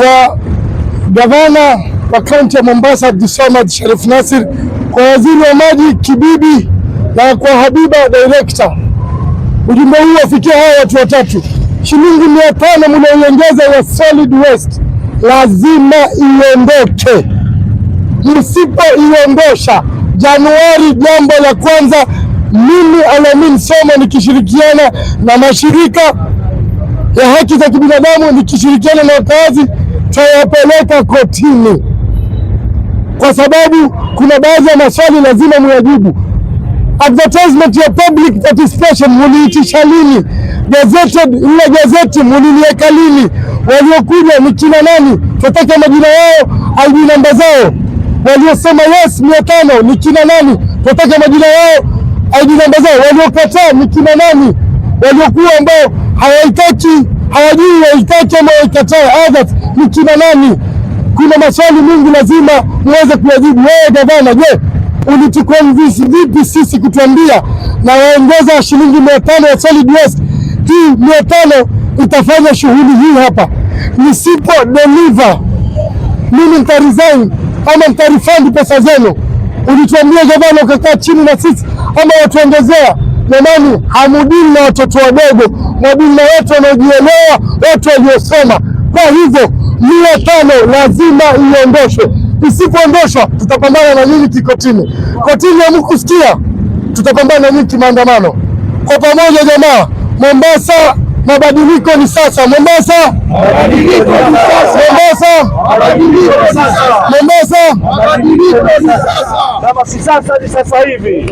kwa gavana wa kaunti ya Mombasa Abdulswamad Sharif Nassir, kwa waziri wa maji Kibibi na kwa Habiba director. Ujumbe huu wafikia hawa watu watatu. Shilingi 500 mnaoongeza ya solid waste lazima iondoke. Msipoiondosha Januari, jambo la kwanza, mimi Alamin Somo nikishirikiana na mashirika ya haki za kibinadamu nikishirikiana na wakazi tutayapeleka kotini, kwa sababu kuna baadhi ya maswali lazima muyajibu. Advertisement ya public participation muliitisha lini? Ile gazeti muliliweka lini? Waliokuja ni kina nani? Tunataka majina yao, ID namba zao. Waliosema yes 500 ni kina nani? Tunataka majina yao, ID namba zao. Waliokataa ni kina nani? Waliokuwa ambao hawajui waitaki ama waikataa others ni kina nani? Kuna maswali mengi lazima muweze kuyajibu. Wewe gavana, je, ulituconvince vipi sisi kutuambia na waongeza shilingi 500 ya solid waste? Hii 500 itafanya shughuli hii hapa. Nisipo deliver mimi nitaresign ama nitarefund pesa zenu. Ulituambia gavana, ukakaa chini na sisi ama watuongezea. Jamani, hamudini na watoto wadogo, mwadini na watu wanaojielewa, watu waliosoma. Kwa hivyo 500 lazima iondoshwe. Isipoondoshwa tutapambana na nyinyi kikotini. Kotini hamkusikia, tutapambana na nyinyi kimaandamano. Kwa pamoja jamaa, Mombasa mabadiliko ni sasa. Mombasa mabadiliko ni sasa. Mombasa mabadiliko ni sasa. Mombasa mabadiliko ni sasa. Kama si sasa ni sasa hivi.